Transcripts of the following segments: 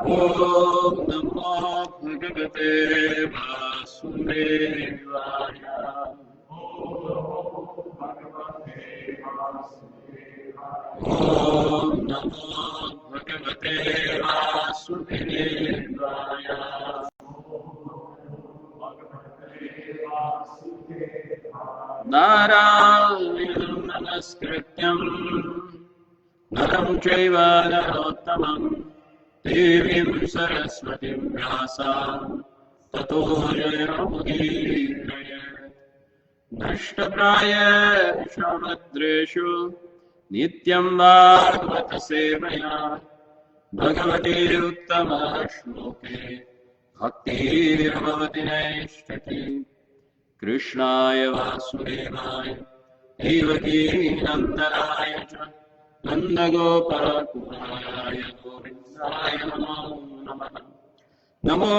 Om Namo Bhagavate Vasudevaya. Om Namo Bhagavate Vasudevaya. Narayanam Namaskrityam Naram Chaiva Narottamam Devim Saraswatim Vyasam Tato Jayamudiraye Nashtapraya Shamadreshu Nityam Bhagavata Sevaya Bhagavati Uttama Shloke Bhaktir Bhavati Naishtati Krishnaya Vasudevaya Devaki Nandalaya Cha Nanda Gopala Kumaya Govindaya Namo Namaha Namo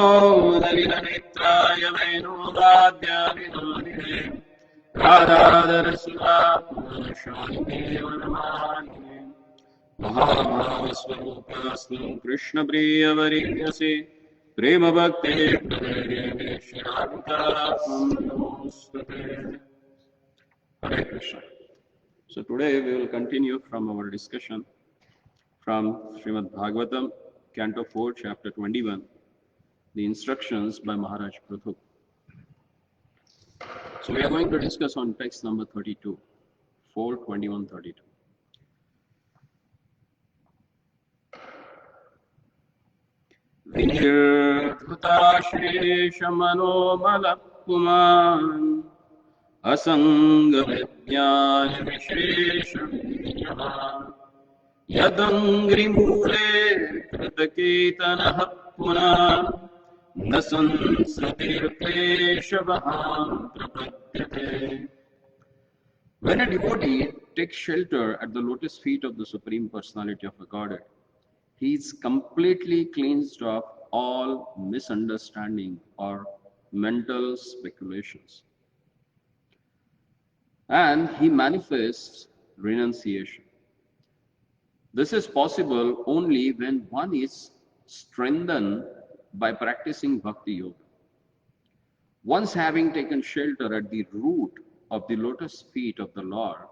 Navinanetraya Venodadya Vinodine Radhadara Sudha Shantideva Namani Mahabhavasvarupastam Krishna Priya Varigyase Prema Bhakti Hare Krishna. So today we will continue from our discussion from Srimad Bhagavatam, Canto 4, Chapter 21, the instructions by Maharaj Prithu. So we are going to discuss on text number 32, 4:21:32. Vinirdhutasheshamanomalappuman asanga vijnana visheshamidyaha yadangri mule kritaketanaha punah na sansatirkleshavaham prapadyate. When a devotee takes shelter at the lotus feet of the Supreme Personality of the Godhead, he is completely cleansed of all misunderstanding or mental speculations. And he manifests renunciation. This is possible only when one is strengthened by practicing Bhakti Yoga. Once having taken shelter at the root of the lotus feet of the Lord,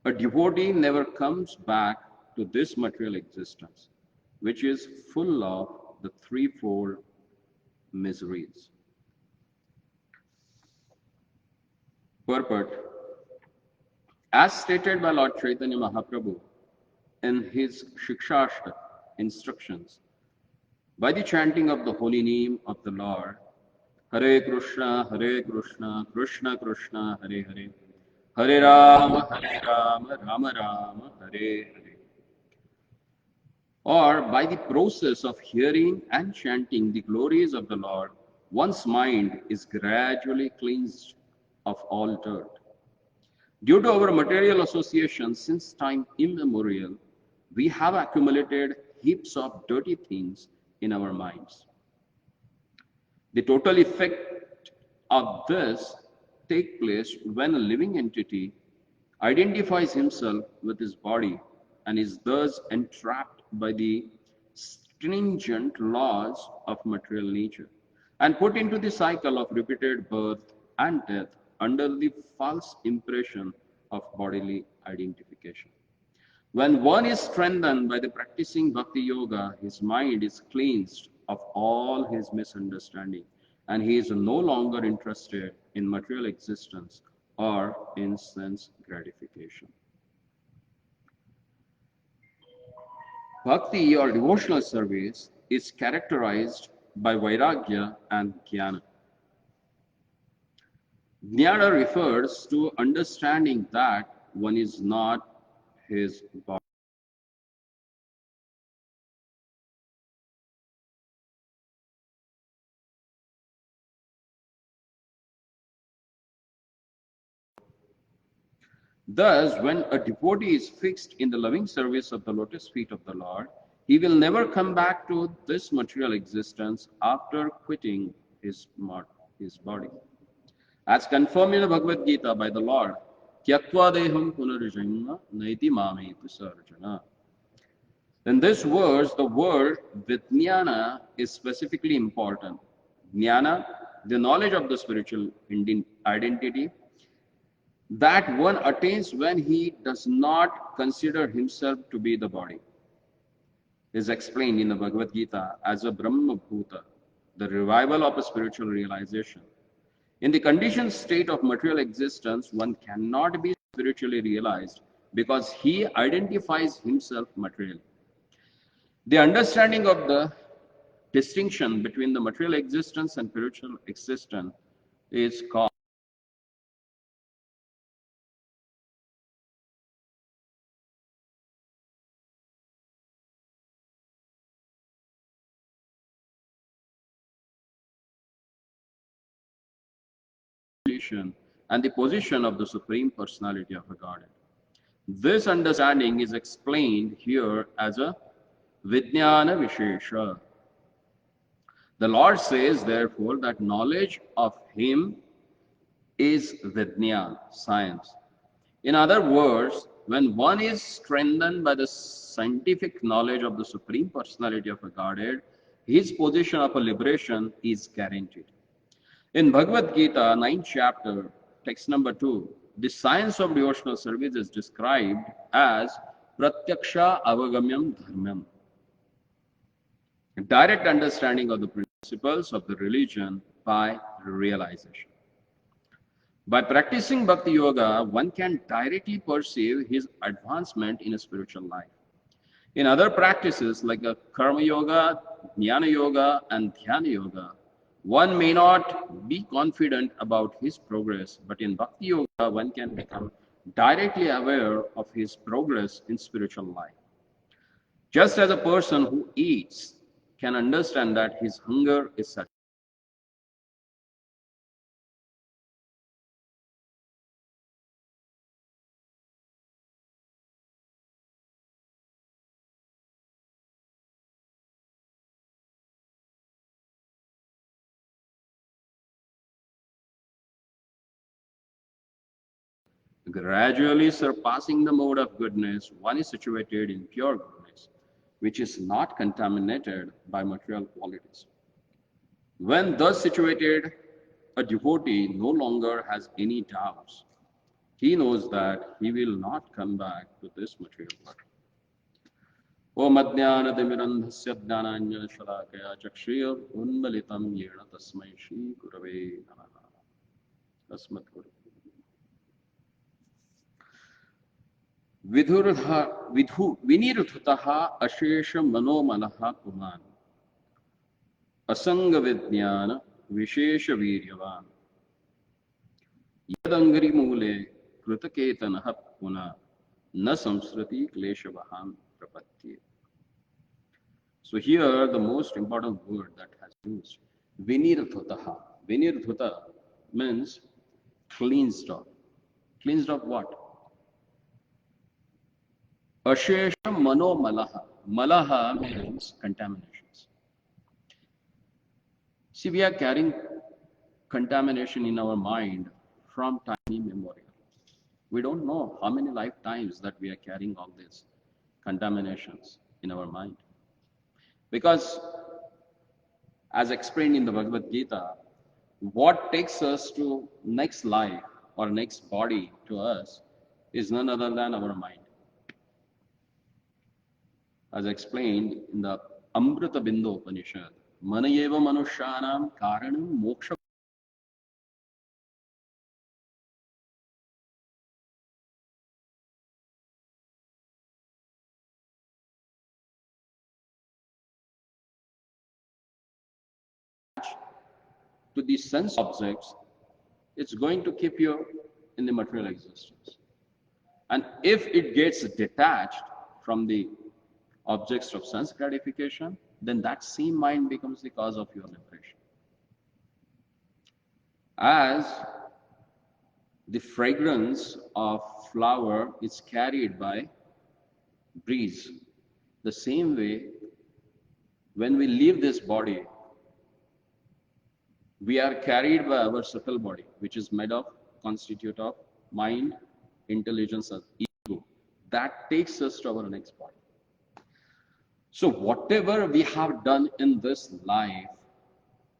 a devotee never comes back to this material existence, which is full of the threefold miseries. Purport. As stated by Lord Chaitanya Mahaprabhu in his Shikshashtaka instructions, by the chanting of the holy name of the Lord, Hare Krishna, Krishna Krishna, Hare Hare, Hare Rama, Rama Rama, Hare Hare, or by the process of hearing and chanting the glories of the Lord, one's mind is gradually cleansed of all dirt. Due to our material association since time immemorial, we have accumulated heaps of dirty things in our minds. The total effect of this takes place when a living entity identifies himself with his body and is thus entrapped by the stringent laws of material nature and put into the cycle of repeated birth and death under the false impression of bodily identification. When one is strengthened by the practicing Bhakti Yoga, his mind is cleansed of all his misunderstanding, and he is no longer interested in material existence or in sense gratification. Bhakti or devotional service is characterized by Vairagya and Jnana. Jnana refers to understanding that one is not his body. Thus, when a devotee is fixed in the loving service of the lotus feet of the Lord, he will never come back to this material existence after quitting his body. As confirmed in the Bhagavad Gita by the Lord, Tyaktva deham punarjanma naiti mametu sarjana. In this verse, the word Vijnana is specifically important. Jnana, the knowledge of the spiritual identity, that one attains when he does not consider himself to be the body, is explained in the Bhagavad Gita as a Brahma Bhuta, the revival of a spiritual realization. In the conditioned state of material existence, one cannot be spiritually realized because he identifies himself materially. The understanding of the distinction between the material existence and spiritual existence is called and the position of the Supreme Personality of a Godhead. This understanding is explained here as a Vijnana Vishesha. The Lord says, therefore, that knowledge of Him is Vijnana, science. In other words, when one is strengthened by the scientific knowledge of the Supreme Personality of a Godhead, his position of a liberation is guaranteed. In Bhagavad Gita, 9th chapter, text number 2, the science of devotional service is described as Pratyaksha Avagamyam Dharmam, direct understanding of the principles of the religion by realization. By practicing Bhakti Yoga, one can directly perceive his advancement in a spiritual life. In other practices like a Karma Yoga, Jnana Yoga, and Dhyana Yoga, one may not be confident about his progress, but in Bhakti Yoga, one can become directly aware of his progress in spiritual life. Just as a person who eats can understand that his hunger is satisfied. Gradually surpassing the mode of goodness, one is situated in pure goodness, which is not contaminated by material qualities. When thus situated, a devotee no longer has any doubts. He knows that he will not come back to this material world. Om Ajnanatimirandhasya Jnananjana Chakshir Unmalitam Yena Tasmai Shri Gurave Namaha. Tasmat Guru. विनिरुद्धतः अशेष मनोमनः पुमान् असंग विज्ञान विशेष वीर्यवान् यदंगरी मूले कृतकेतनः पुनः न संस्कृति क्लेशवहान प्रपत्ति. So here the most important word that has used, vinirthutaha. Vinirthuta means cleansed of. Cleansed of what? Ashesha mano malaha. Malaha means contaminations. See, we are carrying contamination in our mind from time immemorial. We don't know how many lifetimes that we are carrying all these contaminations in our mind. Because, as explained in the Bhagavad Gita, what takes us to next life or next body to us is none other than our mind. As explained in the Amrita Bindu Upanishad, Manayeva Manushyanam Karanam Moksha. To the sense objects, it's going to keep you in the material existence. And if it gets detached from the objects of sense gratification, then that same mind becomes the cause of your liberation. As the fragrance of flower is carried by breeze, the same way, when we leave this body, we are carried by our subtle body, which is made of, constitute of mind, intelligence, and ego. That takes us to our next body. So whatever we have done in this life,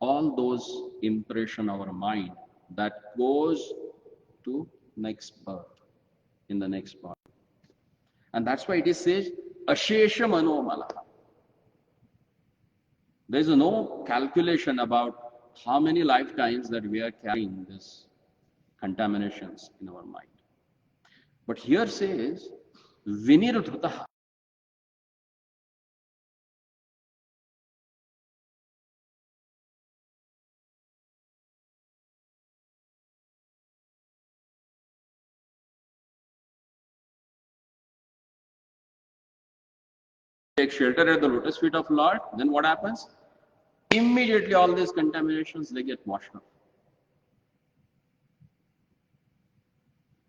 all those impression our mind that goes to next birth, in the next body. And that's why it is says, Ashesha Manomala. There is no calculation about how many lifetimes that we are carrying this contaminations in our mind. But here says, Vinirudhutaha. Take shelter at the lotus feet of Lord, then what happens? Immediately all these contaminations, they get washed off.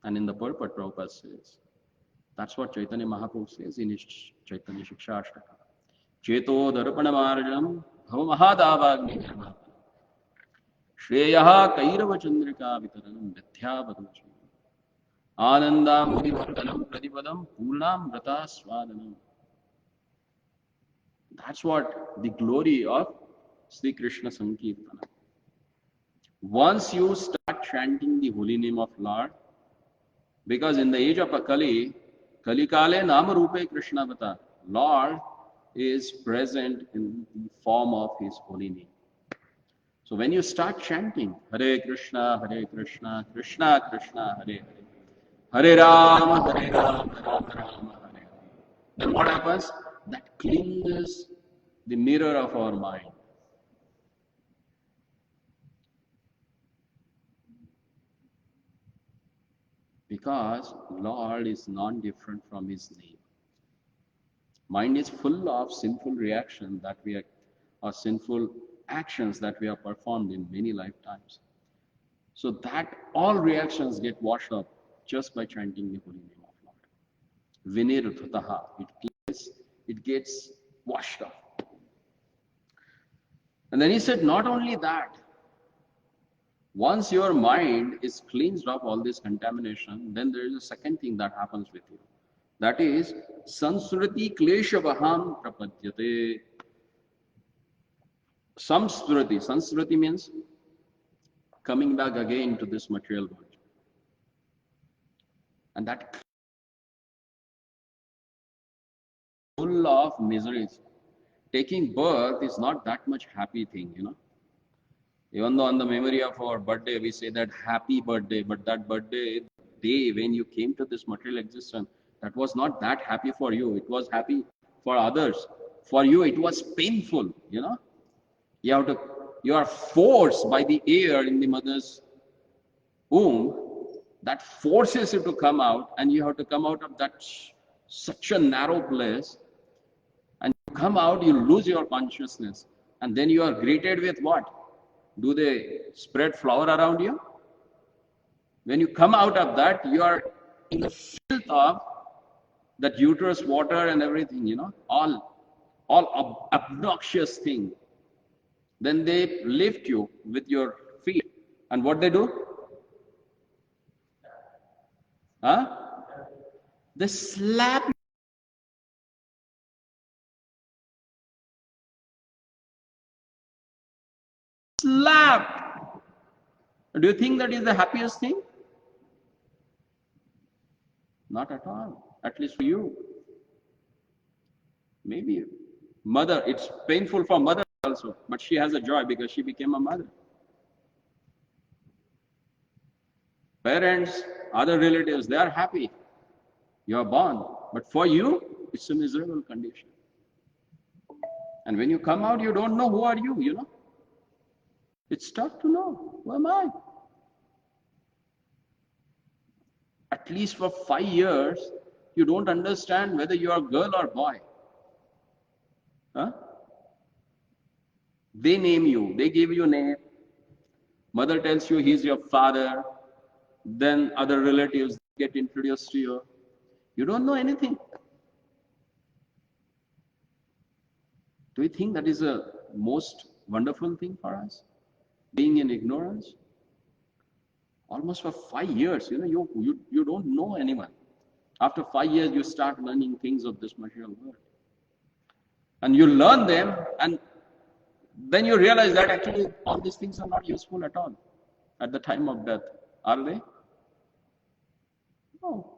And in the purport, Prabhupada says, that's what Chaitanya Mahaprabhu says in his Chaitanya Shiksha Ashtaka. Cheto darpana marjam bhava mahadavagni dharma. Shreyaha kairava chandrika vitaranam vidhya vaduchi. Anandam mudivardhanam pradipadam purnam vrata swadanam. That's what the glory of Sri Krishna Sankirtana. Once you start chanting the holy name of Lord, because in the age of Akali, Kalikale Nama Rupe Krishna Vata, Lord is present in the form of his holy name. So when you start chanting Hare Krishna, Krishna Krishna, Hare Hare, Hare Rama, Rama Rama, Hare Hare, then what happens? That cleanses the mirror of our mind. Because Lord is non-different from his name. Mind is full of sinful reactions that we are, or sinful actions that we have performed in many lifetimes. So that all reactions get washed up just by chanting the holy name of Lord. Vinir Dhutaha, it gets washed up. And then he said, not only that, once your mind is cleansed of all this contamination, then there is a second thing that happens with you. That is, Sansriti Kleshavaham Prapadyate. Sansriti means coming back again to this material world. And that full of miseries. Taking birth is not that much happy thing, you know. Even though on the memory of our birthday, we say that happy birthday, but that birthday day when you came to this material existence, that was not that happy for you. It was happy for others. For you, it was painful, you know. You are forced by the air in the mother's womb that forces you to come out, and you have to come out of that such a narrow place. And you come out, you lose your consciousness, and then you are greeted with what? Do they spread flour around you? When you come out of that, you are in the filth of that uterus water and everything, you know, all obnoxious thing. Then they lift you with your feet. And what they do? Huh? They slap you. Slap. Do you think that is the happiest thing? Not at all. At least for you. Maybe mother, it's painful for mother also, but she has a joy because she became a mother. Parents, other relatives, they are happy. You are born. But for you, it's a miserable condition. And when you come out, you don't know who are you, you know. It's tough to know. Who am I? At least for 5 years, you don't understand whether you are girl or boy. Huh? They name you. They give you a name. Mother tells you he's your father. Then other relatives get introduced to you. You don't know anything. Do you think that is a most wonderful thing for us? Being in ignorance? Almost for 5 years, you know, you don't know anyone. After 5 years, you start learning things of this material world. And you learn them, and then you realize that actually all these things are not useful at all at the time of death. Are they? No.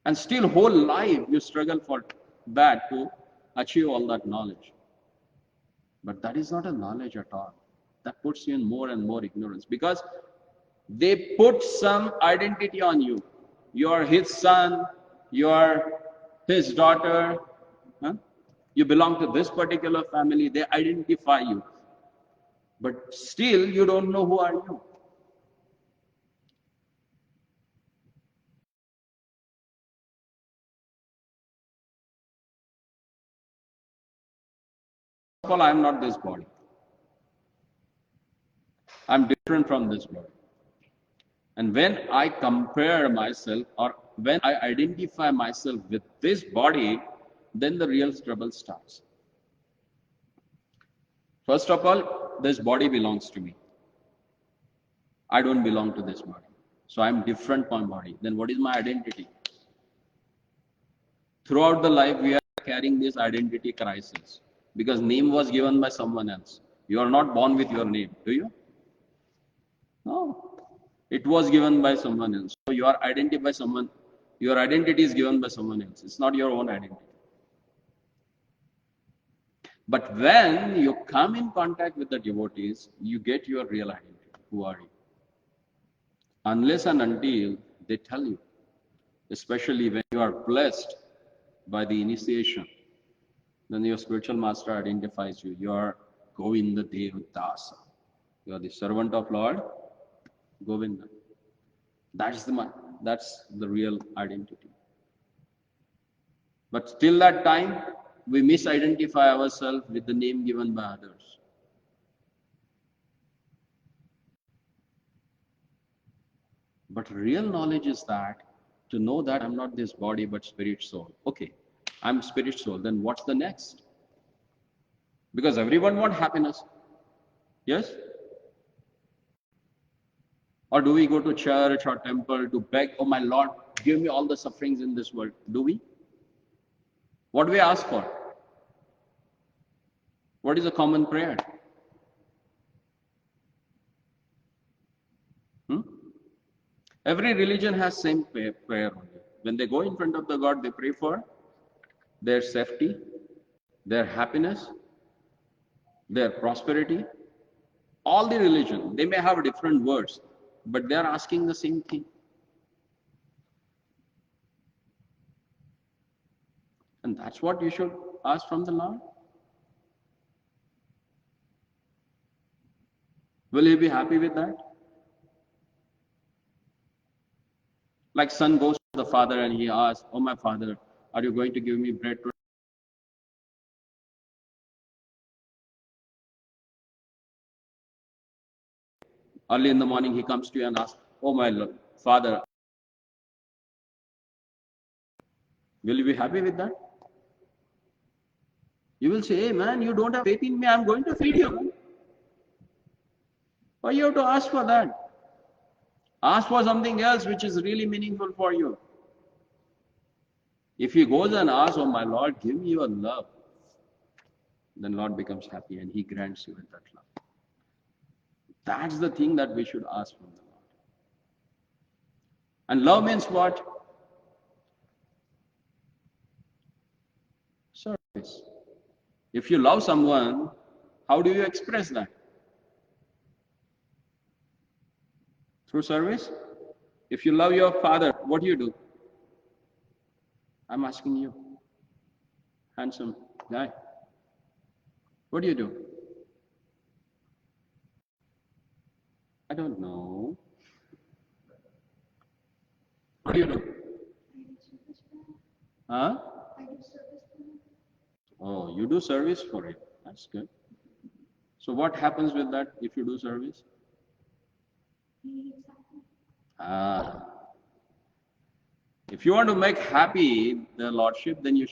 And still whole life you struggle for that to achieve all that knowledge. But that is not a knowledge at all. That puts you in more and more ignorance, because they put some identity on you. You are his son, you are his daughter, huh? You belong to this particular family, they identify you. But still you don't know who are you. First of all, I am not this body. I am different from this body. And when I compare myself, or when I identify myself with this body, then the real trouble starts. First of all, this body belongs to me. I don't belong to this body. So I'm different from body. Then what is my identity? Throughout the life, we are carrying this identity crisis, because name was given by someone else. You are not born with your name, do you? No. It was given by someone else. So you are identified by someone. Your identity is given by someone else. It's not your own identity. But when you come in contact with the devotees, you get your real identity. Who are you? Unless and until they tell you, especially when you are blessed by the initiation, then your spiritual master identifies you. You are Govinda Devdasa. You are the servant of Lord Govinda. That's the real identity. But till that time, we misidentify ourselves with the name given by others. But real knowledge is that to know that I'm not this body but spirit soul. Okay, I'm spirit soul. Then what's the next? Because everyone wants happiness. Yes? Or do we go to church or temple to beg, oh my Lord, give me all the sufferings in this world? Do we? What do we ask for? What is a common prayer? Hmm? Every religion has same prayer only. When they go in front of the God, they pray for their safety, their happiness, their prosperity. All the religion, they may have different words, but they are asking the same thing. And that's what you should ask from the Lord. Will he be happy with that? Like son goes to the father and he asks, oh my father, are you going to give me bread today? Early in the morning he comes to you and asks, oh my father, will you be happy with that? You will say, hey man, you don't have faith in me, I'm going to feed you. Why you have to ask for that? Ask for something else which is really meaningful for you. If he goes and asks, oh my Lord, give me your love, then Lord becomes happy and he grants you with that love. That's the thing that we should ask from the Lord. And love means what? Service. If you love someone, how do you express that? Through service? If you love your father, what do you do? I'm asking you, handsome guy. What do you do? I don't know. What do you do? Huh? Oh, you do service for it. That's good. So what happens with that if you do service? Ah, if you want to make happy the Lordship, then you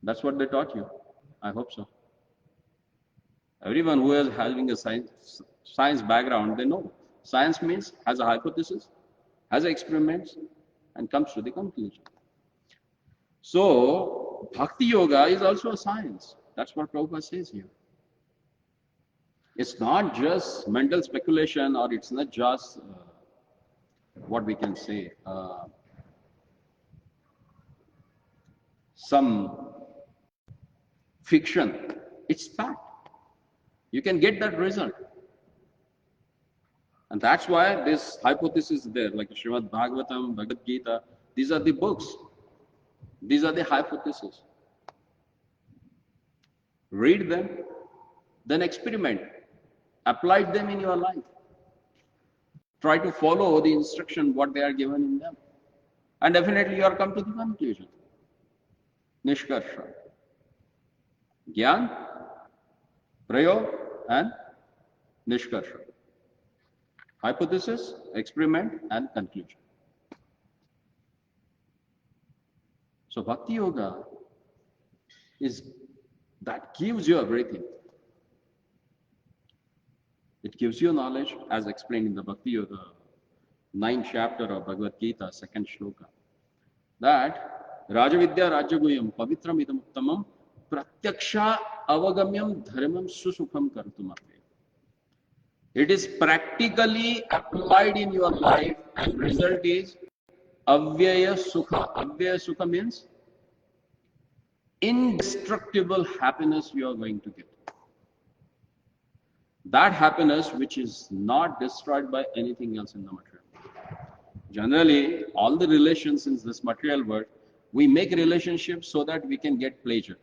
That's what they taught you. I hope so. Everyone who is having a science background, they know. Science means has a hypothesis, has experiments, and comes to the conclusion. So, Bhakti Yoga is also a science. That's what Prabhupada says here. It's not just mental speculation, or it's not just what we can say, some fiction. It's fact. You can get that result. And that's why this hypothesis is there, like Srimad Bhagavatam, Bhagavad Gita. These are the books. These are the hypotheses. Read them, then experiment. Apply them in your life. Try to follow the instruction, what they are given in them. And definitely you are come to the conclusion. Nishkarsha. Gyan, Prayog, and Nishkarsha. Hypothesis, experiment, and conclusion. So Bhakti Yoga is that gives you everything. It gives you knowledge, as explained in the Bhakti Yoga 9th chapter of Bhagavad Gita, 2nd shloka, that Rajavidya Rajaguyam Pavitram Idam Uttamam Pratyaksha Avagamyam Dharmam Susukham Kartumape. It is practically applied in your life, and result is Avyaya Sukha. Avyaya Sukha means indestructible happiness you are going to get. That happiness which is not destroyed by anything else in the material. Generally, all the relations in this material world, we make relationships so that we can get pleasure.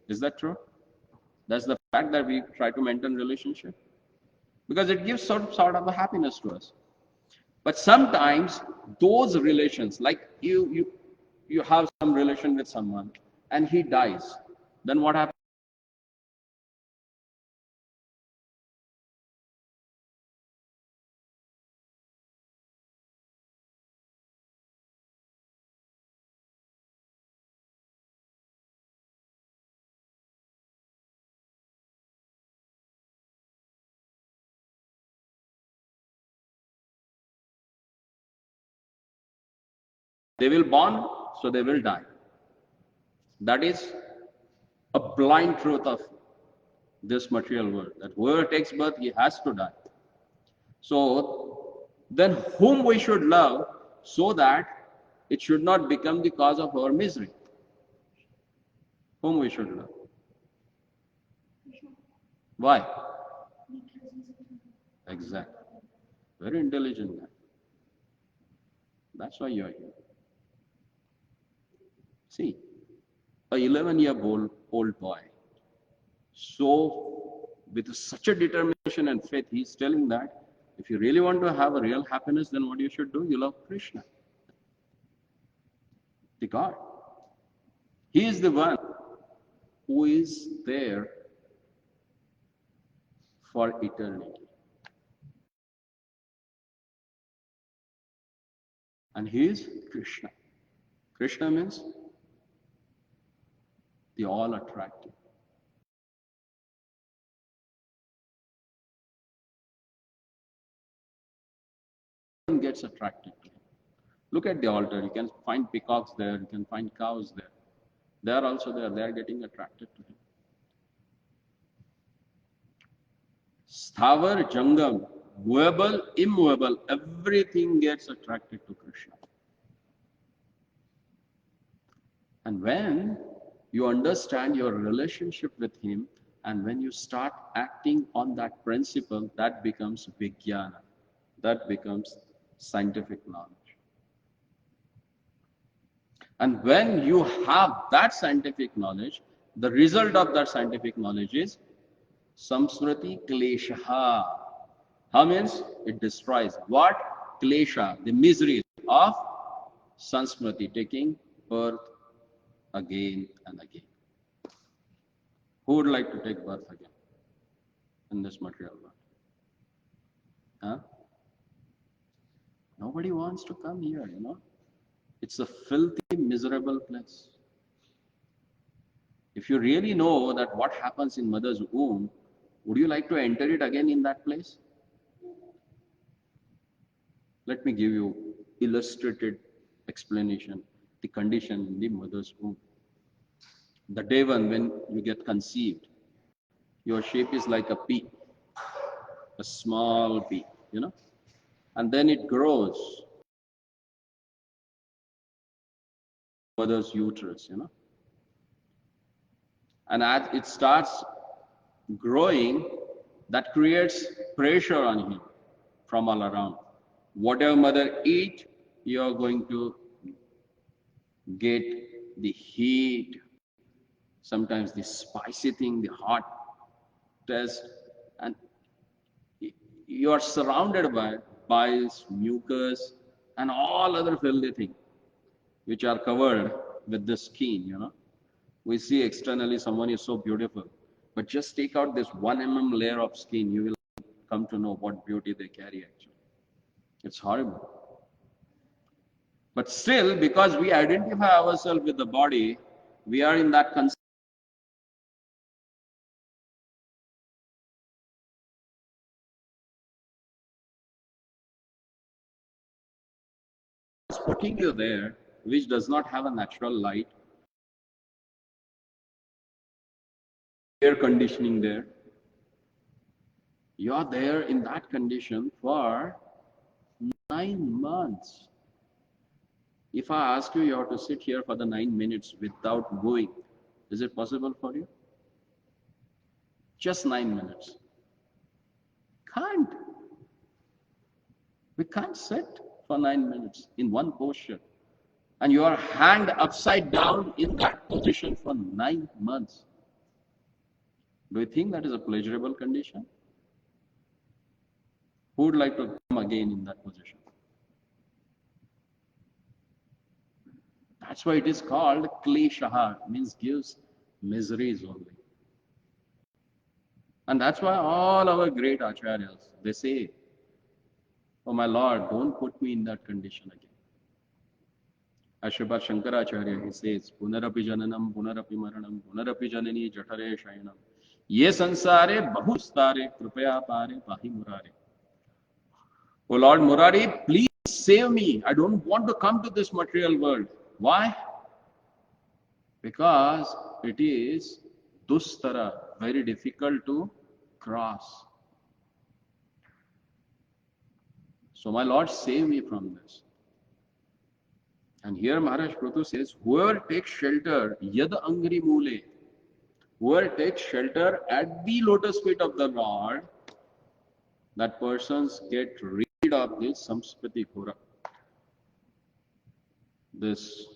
Is that true? That's the fact that we try to maintain relationship. Because it gives sort of a happiness to us. But sometimes those relations, like you have some relation with someone and he dies, then what happens? They will born, so they will die. That is a blind truth of this material world, that whoever takes birth, he has to die. So then whom we should love so that it should not become the cause of our misery? Whom we should love? Why? Exactly. Very intelligent guy. That's why you are here. See, a 11-year-old boy, so with such a determination and faith, he's telling that if you really want to have a real happiness, then what you should do? You love Krishna, the God. He is the one who is there for eternity. And he is Krishna. Krishna means the all attractive. Gets attracted to him. Look at the altar. You can find peacocks there. You can find cows there. They are also there. They are getting attracted to him. Sthavar, Jangam, movable, immovable, everything gets attracted to Krishna. And when you understand your relationship with him, and when you start acting on that principle, that becomes Vijnana. That becomes scientific knowledge. And when you have that scientific knowledge, the result of that scientific knowledge is Samsmriti Kleshaha. Ha means it destroys. What? Klesha, the misery of Samsmriti, taking birth again and again. Who would like to take birth again in this material world? Huh? Nobody wants to come here, It's a filthy, miserable place. If you really know that what happens in mother's womb, would you like to enter it again in that place? Let me give you illustrated explanation. The condition in the mother's womb. The day one, when you get conceived, your shape is like a pea, a small pea, and then it grows, mother's uterus, and as it starts growing, that creates pressure on him from all around. Whatever mother eat, you are going to get the heat, sometimes the spicy thing, the hot taste, and you are surrounded by bile, mucus, and all other filthy things which are covered with the skin. We see externally someone is so beautiful, but just take out this 1 mm layer of skin, you will come to know what beauty they carry actually. It's horrible. But still, because we identify ourselves with the body, we are in that putting you there, which does not have a natural light, air conditioning there. You are there in that condition for 9 months. If I ask you, you have to sit here for the 9 minutes without moving. Is it possible for you? Just 9 minutes. Can't. We can't sit for 9 minutes in one posture. And you are hanged upside down in that position for 9 months. Do you think that is a pleasurable condition? Who would like to come again in that position? That's why it is called kleshaha, means gives miseries only. And that's why all our great acharyas, they say, oh my Lord, don't put me in that condition again. Srimad Shankaracharya, he says, Punarapi jananam, punarapi maranam, punarapi janani jatare shayanam. Ye sansare bahustare, kripaya pare, pahi murare. Oh Lord Murari, please save me. I don't want to come to this material world. Why? Because it is dustara, very difficult to cross. So my Lord, save me from this. And here Maharaj Prutu says, whoever takes shelter, yad angri mule, whoever takes shelter at the lotus feet of the Lord, that persons get rid of this samspati khura, this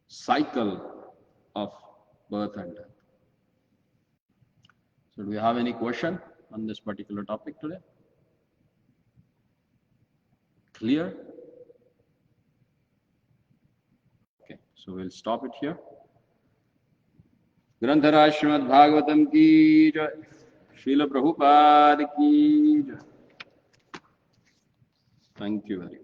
cycle of birth and death. So do we have any question on this particular topic today? Clear? Okay, so we'll stop it here. ग्रंथराज Shrimad Bhagavatam की जय, श्रील प्रभुपाद की जय. Thank you very much.